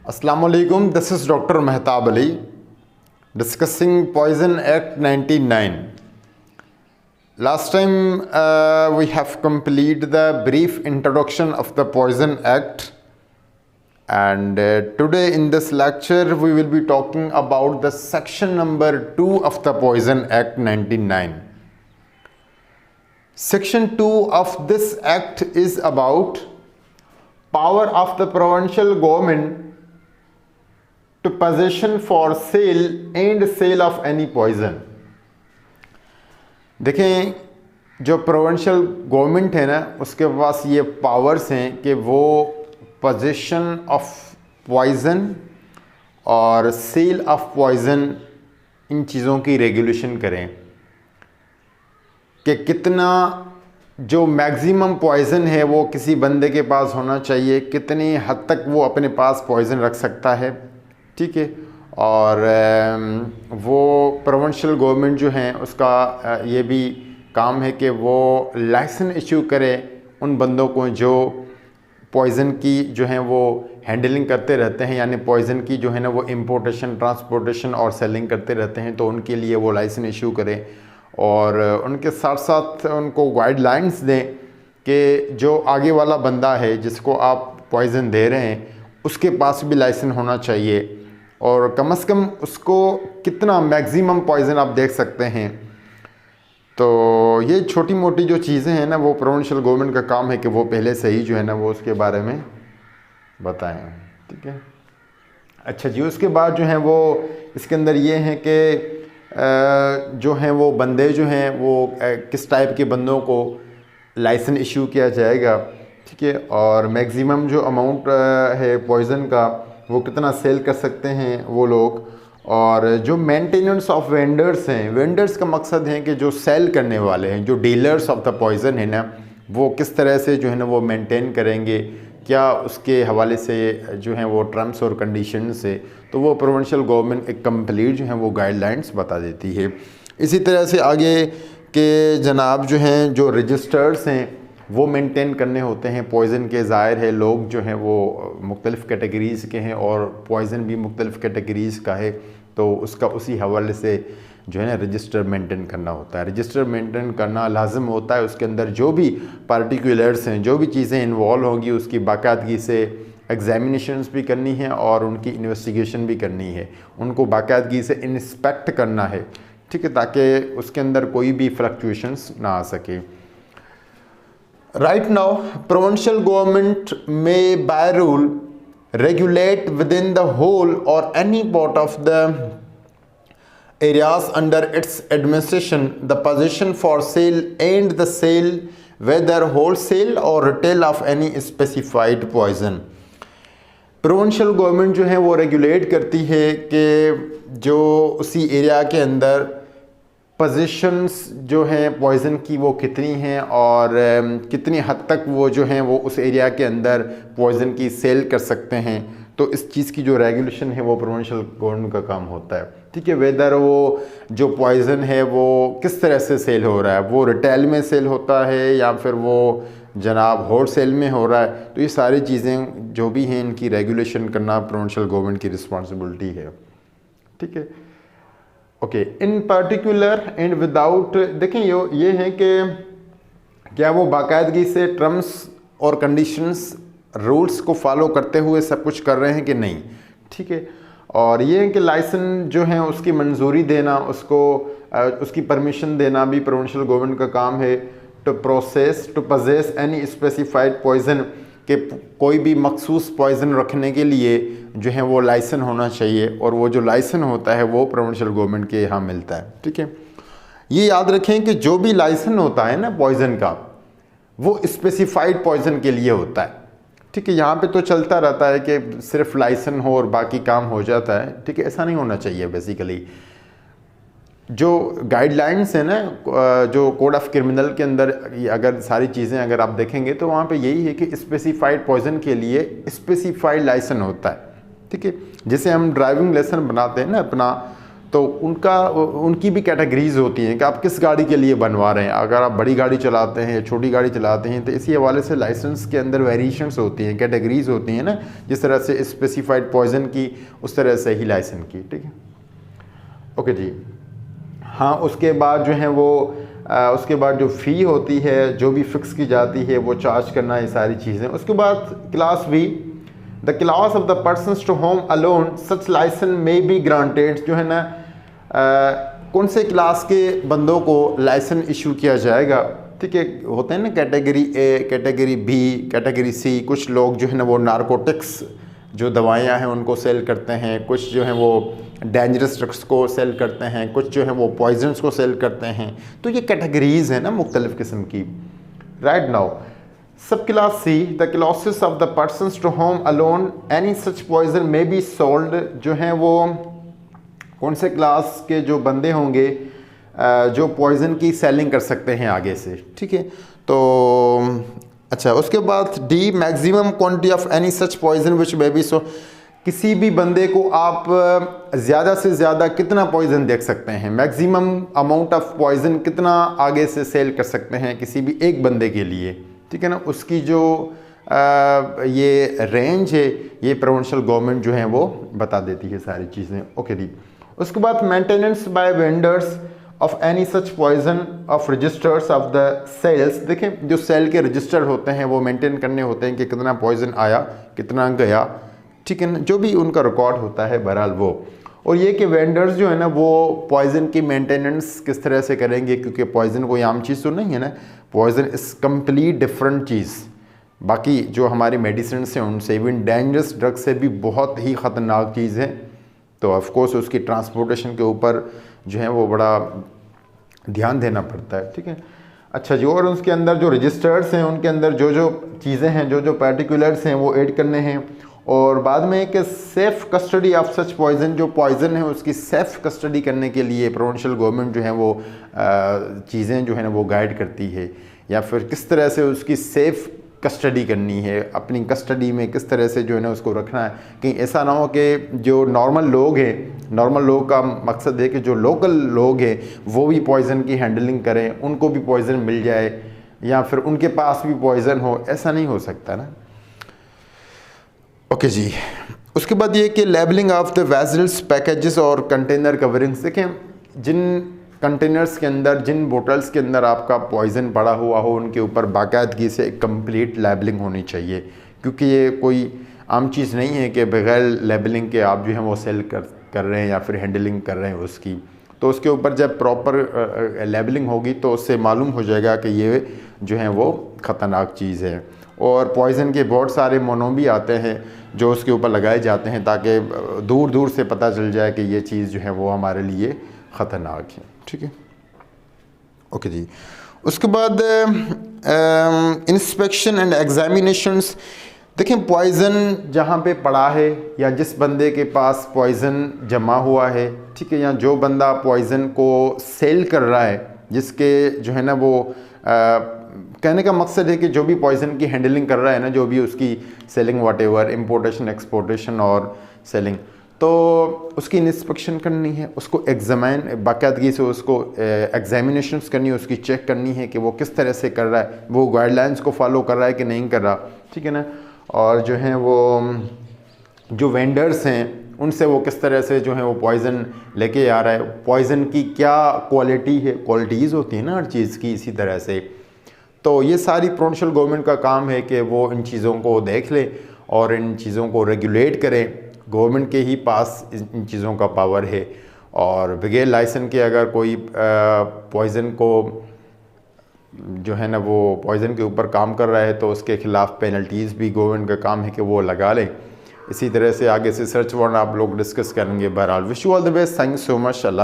Assalamualaikum, this is Dr. Mehtab Ali discussing Poison Act 99. Last time we have completed the brief introduction of the Poison Act, and today in this lecture we will be talking about the section number 2 of the Poison Act 99. Section 2 of this act is about power of the provincial government to possession for sale and sale of any poison. देखें, जो provincial government है ना, उसके पास ये powers हैं कि वो possession of poison और सेल ऑफ पॉइज़न इन चीज़ों की रेगुलेशन करें कि कितना जो मैक्सिमम पॉइज़न है वो किसी बंदे के पास होना चाहिए, कितनी हद तक वो अपने पास पॉइज़न रख सकता है, ठीक है। और वो प्रोविंशियल गवर्नमेंट जो है उसका ये भी काम है कि वो लाइसेंस इशू करे उन बंदों को जो पॉइज़न की जो है वो हैंडलिंग करते रहते हैं, यानी पॉइज़न की जो है ना वो इंपोर्टेशन, ट्रांसपोर्टेशन और सेलिंग करते रहते हैं, तो उनके लिए वो लाइसेंस इशू करें और उनके साथ साथ उनको गाइडलाइंस दें कि जो आगे वाला बंदा है जिसको आप पॉइज़न दे रहे हैं उसके पास भी लाइसेंस होना चाहिए और कम से कम उसको कितना मैक्सिमम पॉइज़न आप देख सकते हैं। तो ये छोटी मोटी जो चीज़ें हैं ना वो प्रोविंशियल गवर्नमेंट का काम है कि वो पहले से ही जो है ना वो उसके बारे में बताएं, ठीक है। अच्छा जी, उसके बाद जो है वो इसके अंदर ये है कि जो हैं वो बंदे जो हैं वो किस टाइप के बंदों को लाइसेंस इशू किया जाएगा, ठीक है। और मैक्सिमम जो अमाउंट है पॉइज़न का वो कितना सेल कर सकते हैं वो लोग, और जो मेंटेनेंस ऑफ वेंडर्स हैं, वेंडर्स का मकसद है कि जो सेल करने वाले हैं, जो डीलर्स ऑफ द पॉइज़न है ना, वो किस तरह से जो है ना वो मेंटेन करेंगे, क्या उसके हवाले से जो हैं वो टर्म्स और कंडीशंस है, तो वो प्रोविंशियल गवर्नमेंट एक कंप्लीट जो है वो गाइडलाइंस बता देती है। इसी तरह से आगे के जनाब जो हैं जो रजिस्टर्स हैं वो मेंटेन करने होते हैं पॉइज़न के। ज़ाहिर है लोग जो हैं वो मुख्तलिफ़ कैटेगरीज़ के हैं और पॉइज़न भी मुख्तलिफ़ कैटेगरीज़ का है, तो उसका उसी हवाले से जो है ना रजिस्टर मेंटेन करना होता है। रजिस्टर मेंटेन करना लाजम होता है, उसके अंदर जो भी पार्टिकुलर्स हैं, जो भी चीज़ें इन्वॉल्व होंगी उसकी बाकायदगी से एग्जामिनेशंस भी करनी है और उनकी इन्वेस्टिगेशन भी करनी है, उनको बाकायदगी से इंस्पेक्ट करना है, ठीक है, ताकि उसके अंदर कोई भी फ्लक्चुएशंस ना आ सके। Right now, provincial government may by rule regulate within the whole or any part of the areas under its administration the possession for sale and the sale whether wholesale or retail of any specified poison. Provincial government जो है वो regulate करती है कि जो उसी area के अंदर पोजीशंस जो हैं पॉइज़न की वो कितनी हैं और कितनी हद तक वो जो हैं वो उस एरिया के अंदर पॉइज़न की सेल कर सकते हैं, तो इस चीज़ की जो रेगुलेशन है वो प्रोविंशियल गवर्नमेंट का काम होता है, ठीक है। वेदर वो जो पॉइज़न है वो किस तरह से सेल हो रहा है, वो रिटेल में सेल होता है या फिर वो जनाब होल सेल में हो रहा है, तो ये सारी चीज़ें जो भी हैं इनकी रेगुलेशन करना प्रोविंशियल गवर्नमेंट की रिस्पॉन्सिबिलिटी है, ठीक है। Okay, in particular and without, देखें ये है कि क्या वो बाकायदगी से टर्म्स और कंडीशंस रूल्स को फॉलो करते हुए सब कुछ कर रहे हैं कि नहीं, ठीक है। और ये है कि लाइसेंस जो है उसकी मंजूरी देना, उसको उसकी परमिशन देना भी प्रोविंशियल गवर्नमेंट का काम है। To process to possess any specified poison, कि कोई भी मखसूस पॉइज़न रखने के लिए जो है वो लाइसेंस होना चाहिए, और वो जो लाइसेंस होता है वो प्रोविंशियल गवर्नमेंट के यहाँ मिलता है, ठीक है। ये याद रखें कि जो भी लाइसेंस होता है ना पॉइज़न का वो स्पेसिफाइड पॉइज़न के लिए होता है, ठीक है। यहाँ पे तो चलता रहता है कि सिर्फ लाइसेंस हो और बाकी काम हो जाता है, ठीक है, ऐसा नहीं होना चाहिए। बेसिकली जो गाइडलाइंस है ना, जो कोड ऑफ क्रिमिनल के अंदर अगर सारी चीज़ें अगर आप देखेंगे तो वहाँ पे यही है कि स्पेसिफाइड पॉइज़न के लिए स्पेसिफाइड लाइसेंस होता है, ठीक है। जैसे हम ड्राइविंग लाइसेंस बनाते हैं ना अपना, तो उनकी भी कैटेगरीज होती हैं कि आप किस गाड़ी के लिए बनवा रहे हैं। अगर आप बड़ी गाड़ी चलाते हैं या छोटी गाड़ी चलाते हैं तो इसी हवाले से लाइसेंस के अंदर वेरिएशंस होती हैं, कैटेगरीज होती हैं ना, जिस तरह से स्पेसिफाइड पॉइजन की उस तरह से ही लाइसेंस की। ठीक है, ओके जी। हाँ, उसके बाद जो है वो उसके बाद जो फ़ी होती है जो भी फिक्स की जाती है वो चार्ज करना, ये सारी चीज़ें। उसके बाद class B, the class of the persons to whom alone such license may be granted, जो है ना कौन से क्लास के बंदों को लाइसेंस इशू किया जाएगा। ठीक है, होते हैं ना category A, category B, category C. कुछ लोग जो है ना वो नारकोटिक्स जो दवाइयाँ हैं उनको सेल करते हैं, कुछ जो हैं वो डेंजरस ड्रग्स को सेल करते हैं, कुछ जो है वो पॉइजन्स को सेल करते हैं। तो ये कैटेगरीज हैं ना मुख्तलिफ़ किस्म की। Right now sub class C, the classes of the persons to whom alone any such poison may be sold, जो हैं वो कौन से क्लास के जो बंदे होंगे जो पॉइजन की सेलिंग कर सकते हैं आगे से। ठीक है, तो अच्छा, उसके बाद D, maximum quantity of any such poison which may be so, किसी भी बंदे को आप ज़्यादा से ज़्यादा कितना पॉइजन देख सकते हैं, मैक्सिमम अमाउंट ऑफ पॉइजन कितना आगे से सेल कर सकते हैं किसी भी एक बंदे के लिए। ठीक है ना, उसकी जो ये रेंज है ये प्रोविंशियल गवर्नमेंट जो है वो बता देती है सारी चीज़ें। ओके जी। उसके बाद maintenance by vendors of any such poison of registers of the sales. देखें, जो सेल के रजिस्टर होते हैं वो मेंटेन करने होते हैं कि कितना पॉइजन आया, कितना गया। ठीक है ना, जो भी उनका रिकॉर्ड होता है बहरहाल वो। और ये कि वेंडर्स जो है ना वो पॉइजन की मेंटेनेंस किस तरह से करेंगे, क्योंकि पॉइजन कोई आम चीज़ तो नहीं है ना, पॉइजन इज़ कम्प्लीट डिफरेंट चीज़। बाकी जो हमारी मेडिसिन हैं उनसे, इवन डेंजरस ड्रग से भी बहुत ही ख़तरनाक चीज़ है। तो ऑफ कोर्स उसकी ट्रांसपोर्टेशन के ऊपर जो है वो बड़ा ध्यान देना पड़ता है। ठीक है, अच्छा जी। और उसके अंदर जो रजिस्टर्स हैं उनके अंदर जो जो चीज़ें हैं, जो जो पर्टिकुलर्स हैं वो ऐड करने हैं। और बाद में कि safe custody of such poison, जो पॉइजन है उसकी सेफ़ कस्टडी करने के लिए प्रोविंशियल गवर्नमेंट जो है वो चीज़ें जो है ना वो गाइड करती है, या फिर किस तरह से उसकी सेफ़ कस्टडी करनी है, अपनी कस्टडी में किस तरह से जो है ना उसको रखना है। कहीं ऐसा ना हो कि जो नॉर्मल लोग हैं, नॉर्मल लोग का मकसद है कि जो लोकल लोग हैं वो भी पॉइज़न की हैंडलिंग करें, उनको भी पॉइज़न मिल जाए या फिर उनके पास भी पॉइज़न हो, ऐसा नहीं हो सकता ना। ओके जी। उसके बाद ये कि labelling of the vessels, packages और कंटेनर कवरिंग्स। देखें, जिन कंटेनर्स के अंदर, जिन बोटल्स के अंदर आपका पॉइज़न पड़ा हुआ हो उनके ऊपर बाकायदगी से एक कंप्लीट लेबलिंग होनी चाहिए, क्योंकि ये कोई आम चीज़ नहीं है कि बगैर लेबलिंग के आप जो है वो सेल कर रहे हैं या फिर हैंडलिंग कर रहे हैं उसकी। तो उसके ऊपर जब प्रॉपर लेबलिंग होगी तो उससे मालूम हो जाएगा कि ये जो है वो ख़तरनाक चीज़ है। और पॉइज़न के बहुत सारे मोनो भी आते हैं जो उसके ऊपर लगाए जाते हैं ताकि दूर दूर से पता चल जाए कि ये चीज़ जो है वो हमारे लिए ख़तरनाक है। ठीक है, ओके जी। उसके बाद इंस्पेक्शन एंड एग्जामिनेशंस। देखें, पॉइज़न जहाँ पे पड़ा है या जिस बंदे के पास पॉइज़न जमा हुआ है, ठीक है, या जो बंदा पॉइज़न को सेल कर रहा है, जिसके जो है ना वो कहने का मकसद है कि जो भी पॉइज़न की हैंडलिंग कर रहा है ना, जो भी उसकी सेलिंग व्हाटएवर, इंपोर्टेशन, एक्सपोर्टेशन और सेलिंग, तो उसकी इंस्पेक्शन करनी है, उसको एग्जामिन बाकायदगी से उसको एग्जामिनेशंस करनी है, उसकी चेक करनी है कि वो किस तरह से कर रहा है, वो गाइडलाइंस को फॉलो कर रहा है कि नहीं कर रहा। ठीक है ना। और जो है वो जो वेंडर्स हैं उनसे वो किस तरह से जो है वो पॉइज़न लेके आ रहा है, पॉइज़न की क्या क्वालिटी है, क्वालिटीज़ होती है ना हर चीज़ की, इसी तरह से। तो ये सारी प्रोविंशियल गवर्नमेंट का काम है कि वो इन चीज़ों को देख ले और इन चीज़ों को रेगुलेट करें। गवर्नमेंट के ही पास इन चीज़ों का पावर है। और बगैर लाइसेंस के अगर कोई पॉइज़न को जो है ना वो पॉइज़न के ऊपर काम कर रहा है तो उसके ख़िलाफ़ पेनल्टीज़ भी गवर्नमेंट का काम है कि वो लगा लें। इसी तरह से आगे से सर्च वारंट आप लोग डिस्कस करेंगे। बहरहाल wish you all the best, thank you so much. Allah.